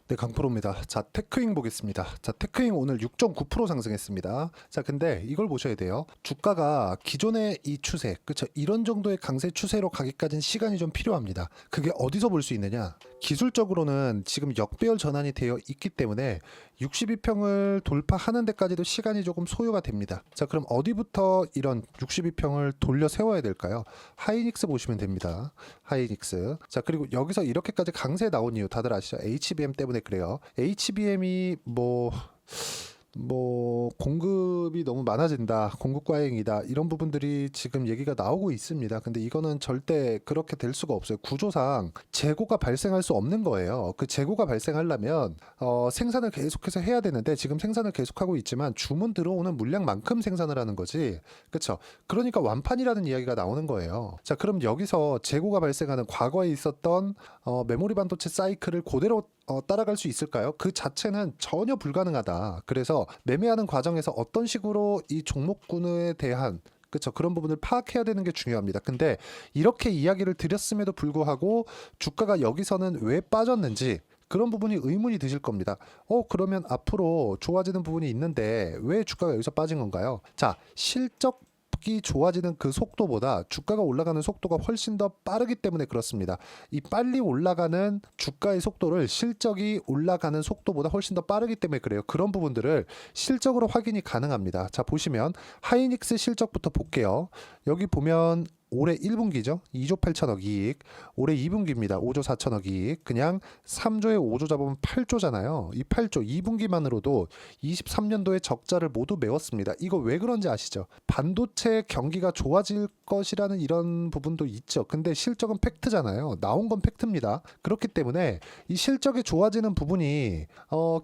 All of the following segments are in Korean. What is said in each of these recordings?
네, 강프로입니다. 자, 테크잉 보겠습니다. 자, 테크잉 오늘 6.9% 상승했습니다. 자, 근데 이걸 보셔야 돼요. 주가가 기존의 이 추세, 그쵸? 이런 정도의 강세 추세로 가기까지는 시간이 좀 필요합니다. 그게 어디서 볼 수 있느냐? 기술적으로는 지금 역배열 전환이 되어 있기 때문에 62평을 돌파하는 데까지도 시간이 조금 소요가 됩니다. 자, 그럼 어디부터 이런 62평을 돌려 세워야 될까요? 하이닉스 보시면 됩니다. 하이닉스. 자, 그리고 여기서 이렇게까지 강세 나온 이유 다들 아시죠? HBM 때문에 그래요. HBM이 공급이 너무 많아진다, 공급 과잉이다, 이런 부분들이 지금 얘기가 나오고 있습니다. 근데 이거는 절대 그렇게 될 수가 없어요. 구조상 재고가 발생할 수 없는 거예요. 그 재고가 발생하려면 생산을 계속해서 해야 되는데 지금 생산을 계속하고 있지만 주문 들어오는 물량만큼 생산을 하는 거지, 그렇죠? 그러니까 완판이라는 이야기가 나오는 거예요. 자, 그럼 여기서 재고가 발생하는 과거에 있었던 메모리 반도체 사이클을 그대로 따라갈 수 있을까요? 그 자체는 전혀 불가능하다. 그래서 매매하는 과정에서 어떤 식으로 이 종목군에 대한, 그쵸, 그런 부분을 파악해야 되는 게 중요합니다. 근데 이렇게 이야기를 드렸음에도 불구하고 주가가 여기서는 왜 빠졌는지 그런 부분이 의문이 드실 겁니다. 그러면 앞으로 좋아지는 부분이 있는데 왜 주가가 여기서 빠진 건가요? 자, 실적이 좋아지는 그 속도보다 주가가 올라가는 속도가 훨씬 더 빠르기 때문에 그렇습니다. 이 빨리 올라가는 주가의 속도를 실적이 올라가는 속도보다 훨씬 더 빠르기 때문에 그래요. 그런 부분들을 실적으로 확인이 가능합니다. 자, 보시면 하이닉스 실적부터 볼게요. 여기 보면 올해 1분기죠. 2조 8천억 이익. 올해 2분기입니다. 5조 4천억 이익. 그냥 3조에 5조 잡으면 8조잖아요. 이 8조 2분기만으로도 23년도에 적자를 모두 메웠습니다. 이거 왜 그런지 아시죠? 반도체 경기가 좋아질 것이라는 이런 부분도 있죠. 근데 실적은 팩트잖아요. 나온 건 팩트입니다. 그렇기 때문에 이 실적이 좋아지는 부분이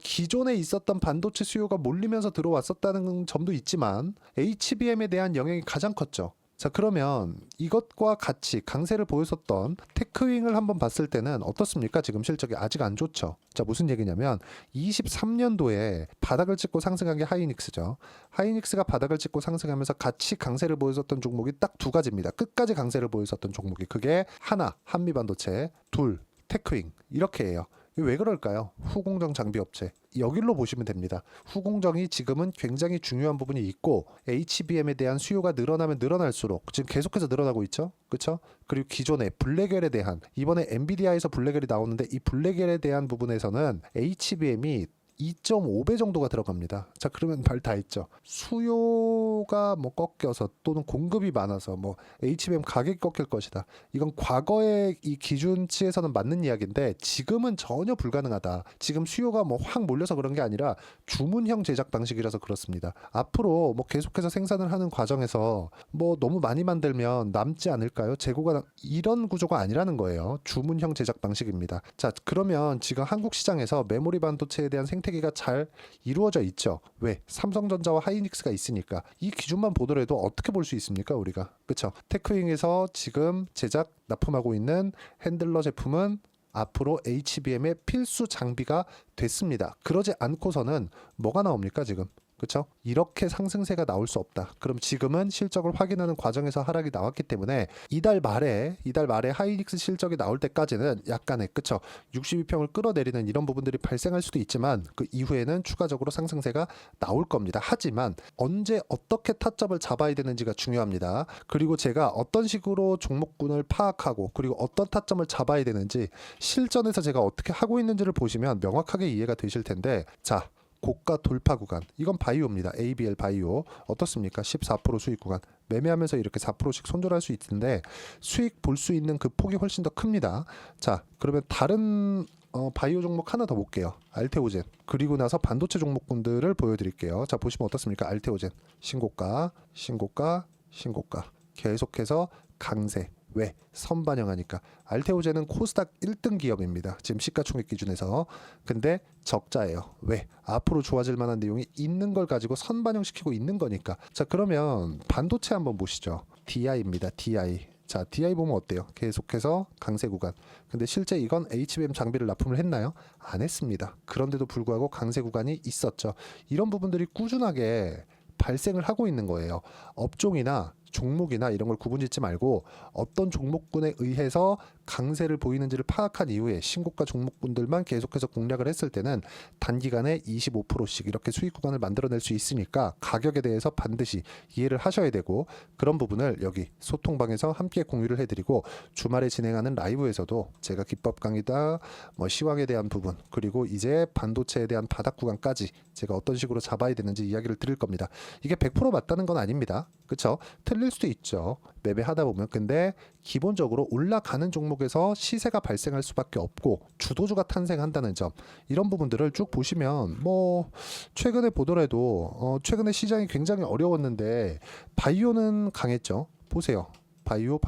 기존에 있었던 반도체 수요가 몰리면서 들어왔었다는 점도 있지만 HBM에 대한 영향이 가장 컸죠. 자, 그러면 이것과 같이 강세를 보였었던 테크윙을 한번 봤을 때는 어떻습니까? 지금 실적이 아직 안 좋죠. 자, 무슨 얘기냐면 23년도에 바닥을 찍고 상승한 게 하이닉스죠. 하이닉스가 바닥을 찍고 상승하면서 같이 강세를 보였었던 종목이 딱 두 가지입니다. 끝까지 강세를 보였었던 종목이. 그게 하나, 한미반도체, 둘, 테크윙. 이렇게 해요. 왜 그럴까요? 후공정 장비 업체. 여기로 보시면 됩니다. 후공정이 지금은 굉장히 중요한 부분이 있고 HBM에 대한 수요가 늘어나면 늘어날수록 지금 계속해서 늘어나고 있죠. 그렇죠? 그리고 기존의 블랙웰에 대한, 이번에 엔비디아에서 블랙웰이 나오는데 이 블랙웰에 대한 부분에서는 HBM이 2.5배 정도가 들어갑니다. 자, 그러면 말 다 했죠. 수요가 꺾여서 또는 공급이 많아서 HBM 가격이 꺾일 것이다. 이건 과거의 이 기준치에서는 맞는 이야기인데 지금은 전혀 불가능하다. 지금 수요가 확 몰려서 그런 게 아니라 주문형 제작 방식이라서 그렇습니다. 앞으로 계속해서 생산을 하는 과정에서 너무 많이 만들면 남지 않을까요? 재고가 이런 구조가 아니라는 거예요. 주문형 제작 방식입니다. 자, 그러면 지금 한국 시장에서 메모리 반도체에 대한 생태계가 잘 이루어져 있죠. 왜? 삼성전자와 하이닉스가 있으니까. 이 기준만 보더라도 어떻게 볼 수 있습니까, 우리가? 그렇죠? 테크윙에서 지금 제작 납품하고 있는 핸들러 제품은 앞으로 HBM의 필수 장비가 됐습니다. 그러지 않고서는 뭐가 나옵니까, 지금? 그렇죠? 이렇게 상승세가 나올 수 없다. 그럼 지금은 실적을 확인하는 과정에서 하락이 나왔기 때문에 이달 말에 하이닉스 실적이 나올 때까지는 약간의, 그렇죠, 62평을 끌어내리는 이런 부분들이 발생할 수도 있지만 그 이후에는 추가적으로 상승세가 나올 겁니다. 하지만 언제 어떻게 타점을 잡아야 되는지가 중요합니다. 그리고 제가 어떤 식으로 종목군을 파악하고 그리고 어떤 타점을 잡아야 되는지 실전에서 제가 어떻게 하고 있는지를 보시면 명확하게 이해가 되실 텐데, 자, 고가 돌파 구간, 이건 바이오입니다. ABL 바이오 어떻습니까? 14% 수익 구간 매매하면서 이렇게 4%씩 손절할 수 있는데 수익 볼 수 있는 그 폭이 훨씬 더 큽니다. 자, 그러면 다른 바이오 종목 하나 더 볼게요. 알테오젠. 그리고 나서 반도체 종목군들을 보여드릴게요. 자, 보시면 어떻습니까? 알테오젠 신고가 계속해서 강세. 왜? 선반영하니까. 알테오젠은 코스닥 1등 기업입니다. 지금 시가총액 기준에서. 근데 적자예요. 왜? 앞으로 좋아질 만한 내용이 있는 걸 가지고 선반영시키고 있는 거니까. 자, 그러면 반도체 한번 보시죠. DI입니다. DI. 자, DI 보면 어때요? 계속해서 강세 구간. 근데 실제 이건 HBM 장비를 납품을 했나요? 안 했습니다. 그런데도 불구하고 강세 구간이 있었죠. 이런 부분들이 꾸준하게 발생을 하고 있는 거예요. 업종이나 종목이나 이런 걸 구분짓지 말고 어떤 종목군에 의해서 강세를 보이는지를 파악한 이후에 신고가 종목군들만 계속해서 공략을 했을 때는 단기간에 25%씩 이렇게 수익 구간을 만들어낼 수 있으니까 가격에 대해서 반드시 이해를 하셔야 되고, 그런 부분을 여기 소통방에서 함께 공유를 해드리고, 주말에 진행하는 라이브에서도 제가 기법 강의다, 시황에 대한 부분, 그리고 이제 반도체에 대한 바닥 구간까지 제가 어떤 식으로 잡아야 되는지 이야기를 드릴 겁니다. 이게 100% 맞다는 건 아닙니다. 그쵸? 틀릴 수도 있죠. 매매하다 보면. 근데 기본적으로 올라가는 종목에서 시세가 발생할 수밖에 없고 주도주가 탄생한다는 점, 이런 부분들을 쭉 보시면 최근에 보더라도 최근에 시장이 굉장히 어려웠는데 바이오는 강했죠. 보세요. 바이오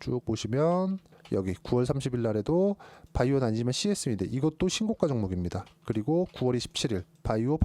쭉 보시면 여기 9월 30일 날에도 바이오는 아니지만 CS입니다. 이것도 신고가 종목입니다. 그리고 9월 27일 바이오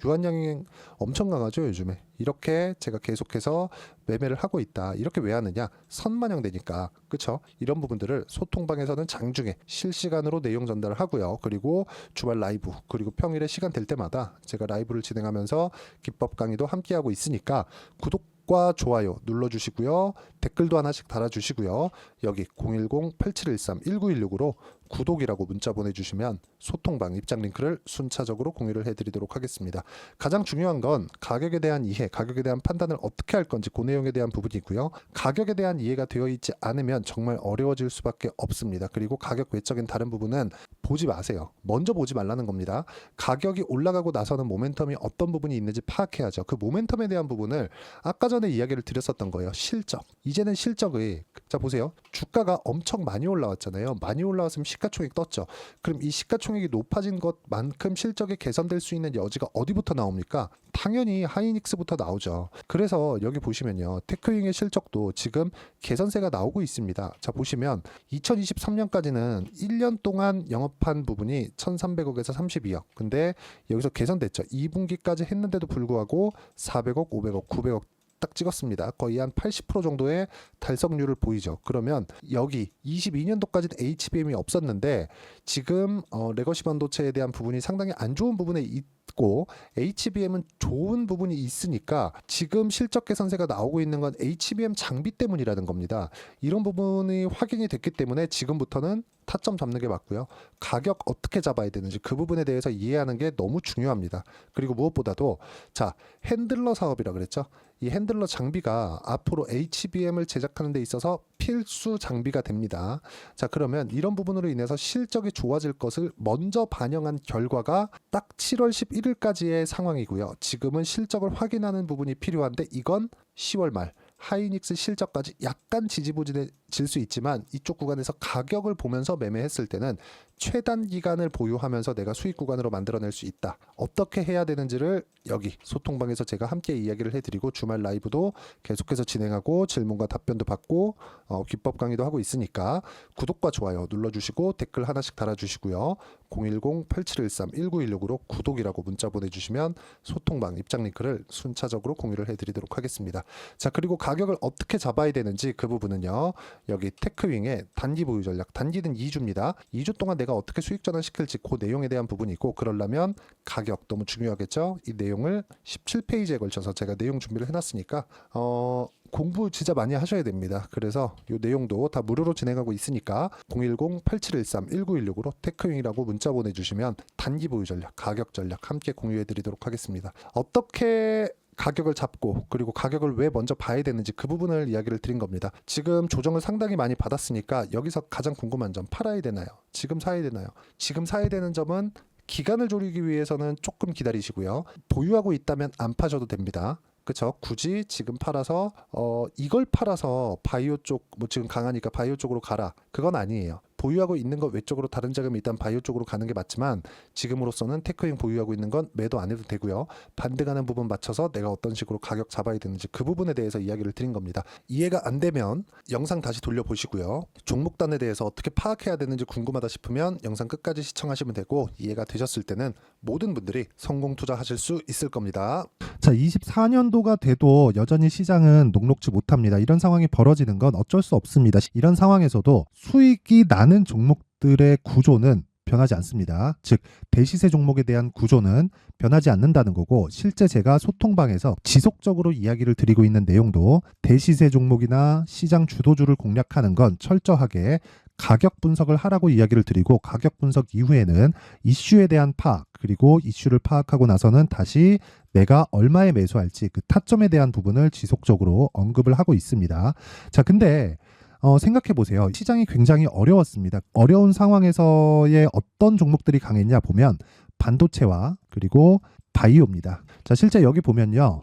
유한양행 엄청 강하죠 요즘에. 이렇게 제가 계속해서 매매를 하고 있다. 이렇게 왜 하느냐? 선반영되니까. 그쵸? 이런 부분들을 소통방에서는 장중에 실시간으로 내용 전달을 하고요. 그리고 주말 라이브, 그리고 평일에 시간 될 때마다 제가 라이브를 진행하면서 기법 강의도 함께 하고 있으니까 구독과 좋아요 눌러주시고요. 댓글도 하나씩 달아주시고요. 여기 010-8713-1916으로 구독이라고 문자 보내주시면 소통방 입장 링크를 순차적으로 공유를 해드리도록 하겠습니다. 가장 중요한 건 가격에 대한 이해, 가격에 대한 판단을 어떻게 할 건지 그 내용에 대한 부분이고요. 가격에 대한 이해가 되어 있지 않으면 정말 어려워질 수밖에 없습니다. 그리고 가격 외적인 다른 부분은 보지 마세요. 먼저 보지 말라는 겁니다. 가격이 올라가고 나서는 모멘텀이 어떤 부분이 있는지 파악해야죠. 그 모멘텀에 대한 부분을 아까 전에 이야기를 드렸었던 거예요. 실적. 이제는 실적의, 자 보세요. 주가가 엄청 많이 올라왔잖아요. 많이 올라왔으면 시가총액 떴죠. 그럼 이 시가총액이 높아진 것만큼 실적이 개선될 수 있는 여지가 어디부터 나옵니까? 당연히 하이닉스부터 나오죠. 그래서 여기 보시면요. 테크윙의 실적도 지금 개선세가 나오고 있습니다. 자 보시면 2023년까지는 1년 동안 영업한 부분이 1,300억에서 32억. 근데 여기서 개선됐죠. 2분기까지 했는데도 불구하고 400억, 500억, 900억 딱 찍었습니다. 거의 한 80% 정도의 달성률을 보이죠. 그러면 여기 22년도까지는 HBM이 없었는데 지금 레거시 반도체에 대한 부분이 상당히 안 좋은 부분에 있고 HBM은 좋은 부분이 있으니까 지금 실적 개선세가 나오고 있는 건 HBM 장비 때문이라는 겁니다. 이런 부분이 확인이 됐기 때문에 지금부터는 타점 잡는 게 맞고요. 가격 어떻게 잡아야 되는지 그 부분에 대해서 이해하는 게 너무 중요합니다. 그리고 무엇보다도 자 핸들러 사업이라 그랬죠. 이 핸들러 장비가 앞으로 HBM을 제작하는 데 있어서 필수 장비가 됩니다. 자 그러면 이런 부분으로 인해서 실적이 좋아질 것을 먼저 반영한 결과가 딱 7월 11일까지의 상황이고요. 지금은 실적을 확인하는 부분이 필요한데 이건 10월 말 하이닉스 실적까지 약간 지지부진해질 수 있지만 이쪽 구간에서 가격을 보면서 매매했을 때는 최단 기간을 보유하면서 내가 수익 구간으로 만들어낼 수 있다. 어떻게 해야 되는지를 여기 소통방에서 제가 함께 이야기를 해드리고 주말 라이브도 계속해서 진행하고 질문과 답변도 받고 기법 강의도 하고 있으니까 구독과 좋아요 눌러주시고 댓글 하나씩 달아주시고요. 010-8713-1916으로 구독이라고 문자 보내주시면 소통방 입장 링크를 순차적으로 공유를 해드리도록 하겠습니다. 자 그리고 가격을 어떻게 잡아야 되는지 그 부분은요. 여기 테크윙의 단기 보유 전략, 단기는 2주입니다. 2주 동안 내가 어떻게 수익 전환시킬지 그 내용에 대한 부분이고, 그러려면 가격 너무 중요하겠죠. 이 내용을 17페이지에 걸쳐서 제가 내용 준비를 해놨으니까 공부 진짜 많이 하셔야 됩니다. 그래서 이 내용도 다 무료로 진행하고 있으니까 010-8713-1916으로 테크윙이라고 문자 보내주시면 단기 보유 전략, 가격 전략 함께 공유해드리도록 하겠습니다. 어떻게 가격을 잡고 그리고 가격을 왜 먼저 봐야 되는지 그 부분을 이야기를 드린 겁니다. 지금 조정을 상당히 많이 받았으니까 여기서 가장 궁금한 점, 팔아야 되나요? 지금 사야 되나요? 지금 사야 되는 점은 기간을 조리기 위해서는 조금 기다리시고요. 보유하고 있다면 안 파셔도 됩니다. 그쵸? 굳이 지금 팔아서 이걸 팔아서 바이오 쪽 지금 강하니까 바이오 쪽으로 가라, 그건 아니에요. 보유하고 있는 것 외쪽으로 다른 자금이 일단 바이오 쪽으로 가는 게 맞지만 지금으로서는 테크윙 보유하고 있는 건 매도 안 해도 되고요. 반등하는 부분 맞춰서 내가 어떤 식으로 가격 잡아야 되는지 그 부분에 대해서 이야기를 드린 겁니다. 이해가 안 되면 영상 다시 돌려보시고요. 종목단에 대해서 어떻게 파악해야 되는지 궁금하다 싶으면 영상 끝까지 시청하시면 되고, 이해가 되셨을 때는 모든 분들이 성공 투자하실 수 있을 겁니다. 자, 24년도가 돼도 여전히 시장은 녹록지 못합니다. 이런 상황이 벌어지는 건 어쩔 수 없습니다. 이런 상황에서도 수익이 나는 종목들의 구조는 변하지 않습니다. 즉 대시세 종목에 대한 구조는 변하지 않는다는 거고, 실제 제가 소통방에서 지속적으로 이야기를 드리고 있는 내용도 대시세 종목이나 시장 주도주를 공략하는 건 철저하게 가격 분석을 하라고 이야기를 드리고, 가격 분석 이후에는 이슈에 대한 파악, 그리고 이슈를 파악하고 나서는 다시 내가 얼마에 매수할지 그 타점에 대한 부분을 지속적으로 언급을 하고 있습니다. 자, 근데 생각해 보세요. 시장이 굉장히 어려웠습니다. 어려운 상황에서의 어떤 종목들이 강했냐 보면 반도체와 그리고 바이오입니다. 자, 실제 여기 보면요.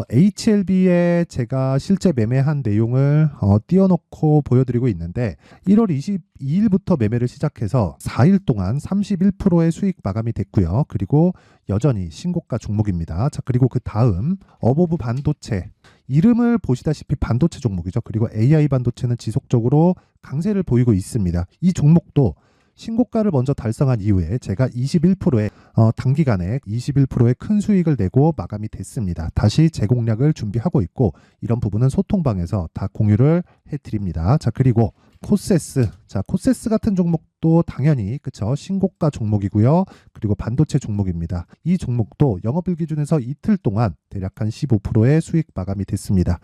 HLB에 제가 실제 매매한 내용을 띄워놓고 보여드리고 있는데, 1월 22일부터 매매를 시작해서 4일 동안 31%의 수익 마감이 됐고요. 그리고 여전히 신고가 종목입니다. 자, 그리고 그 다음 어보브 반도체, 이름을 보시다시피 반도체 종목이죠. 그리고 AI 반도체는 지속적으로 강세를 보이고 있습니다. 이 종목도 신고가를 먼저 달성한 이후에 제가 21%의 단기간에 21%의 큰 수익을 내고 마감이 됐습니다. 다시 재공략을 준비하고 있고, 이런 부분은 소통방에서 다 공유를 해드립니다. 자, 그리고 코세스. 자, 코세스 같은 종목도 당연히 그쵸, 신고가 종목이고요. 그리고 반도체 종목입니다. 이 종목도 영업일 기준에서 이틀 동안 대략 한 15%의 수익 마감이 됐습니다.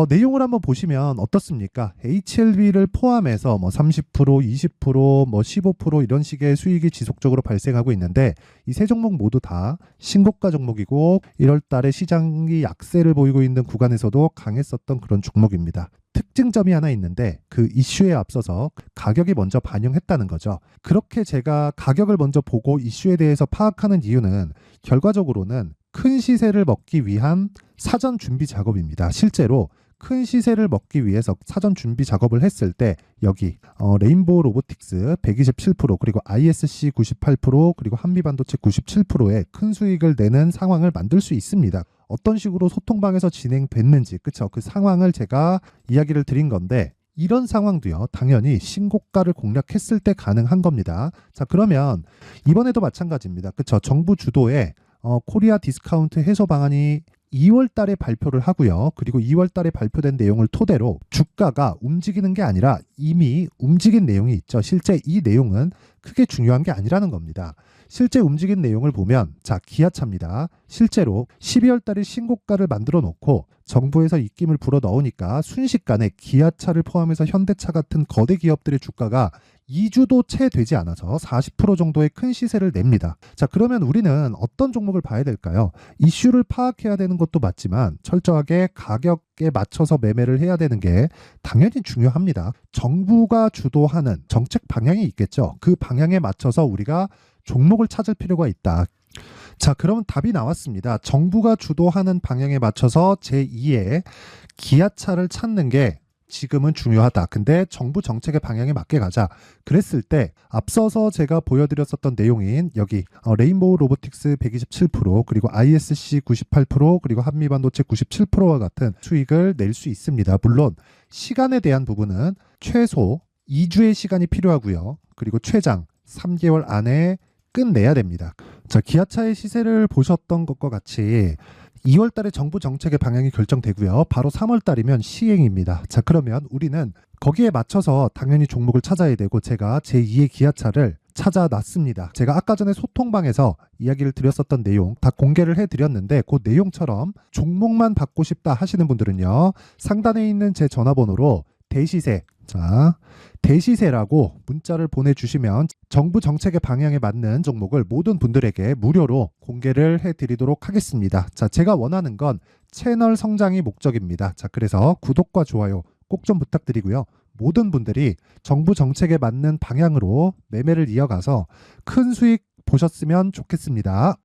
내용을 한번 보시면 어떻습니까? HLB를 포함해서 뭐 30%, 20%, 뭐 15% 이런 식의 수익이 지속적으로 발생하고 있는데, 이 세 종목 모두 다 신고가 종목이고 1월 달에 시장이 약세를 보이고 있는 구간에서도 강했었던 그런 종목입니다. 특징점이 하나 있는데, 그 이슈에 앞서서 가격이 먼저 반영했다는 거죠. 그렇게 제가 가격을 먼저 보고 이슈에 대해서 파악하는 이유는 결과적으로는 큰 시세를 먹기 위한 사전 준비 작업입니다. 실제로 큰 시세를 먹기 위해서 사전 준비 작업을 했을 때 여기 레인보우 로보틱스 127%, 그리고 ISC 98%, 그리고 한미반도체 97%의 큰 수익을 내는 상황을 만들 수 있습니다. 어떤 식으로 소통방에서 진행됐는지, 그쵸? 그 상황을 제가 이야기를 드린 건데, 이런 상황도요, 당연히 신고가를 공략했을 때 가능한 겁니다. 자, 그러면 이번에도 마찬가지입니다. 그쵸? 정부 주도의 코리아 디스카운트 해소 방안이 2월 달에 발표를 하고요. 그리고 2월 달에 발표된 내용을 토대로 주가가 움직이는 게 아니라 이미 움직인 내용이 있죠. 실제 이 내용은 크게 중요한 게 아니라는 겁니다. 실제 움직인 내용을 보면, 자, 기아차입니다. 실제로 12월 달에 신고가를 만들어 놓고 정부에서 입김을 불어 넣으니까 순식간에 기아차를 포함해서 현대차 같은 거대 기업들의 주가가 2주도 채 되지 않아서 40% 정도의 큰 시세를 냅니다. 자, 그러면 우리는 어떤 종목을 봐야 될까요? 이슈를 파악해야 되는 것도 맞지만 철저하게 가격에 맞춰서 매매를 해야 되는 게 당연히 중요합니다. 정부가 주도하는 정책 방향이 있겠죠. 그 방향에 맞춰서 우리가 종목을 찾을 필요가 있다. 자, 그러면 답이 나왔습니다. 정부가 주도하는 방향에 맞춰서 제2의 기아차를 찾는 게 지금은 중요하다. 근데 정부 정책의 방향에 맞게 가자. 그랬을 때 앞서서 제가 보여드렸었던 내용인 여기 레인보우 로보틱스 127%, 그리고 ISC 98%, 그리고 한미반도체 97%와 같은 수익을 낼 수 있습니다. 물론 시간에 대한 부분은 최소 2주의 시간이 필요하고요. 그리고 최장 3개월 안에 끝내야 됩니다. 자, 기아차의 시세를 보셨던 것과 같이 2월 달에 정부 정책의 방향이 결정되고요. 바로 3월 달이면 시행입니다. 자, 그러면 우리는 거기에 맞춰서 당연히 종목을 찾아야 되고, 제가 제2의 기아차를 찾아놨습니다. 제가 아까 전에 소통방에서 이야기를 드렸었던 내용 다 공개를 해드렸는데, 그 내용처럼 종목만 받고 싶다 하시는 분들은요, 상단에 있는 제 전화번호로 대시세, 자, 대시세라고 문자를 보내주시면 정부 정책의 방향에 맞는 종목을 모든 분들에게 무료로 공개를 해드리도록 하겠습니다. 자, 제가 원하는 건 채널 성장이 목적입니다. 자, 그래서 구독과 좋아요 꼭 좀 부탁드리고요. 모든 분들이 정부 정책에 맞는 방향으로 매매를 이어가서 큰 수익 보셨으면 좋겠습니다.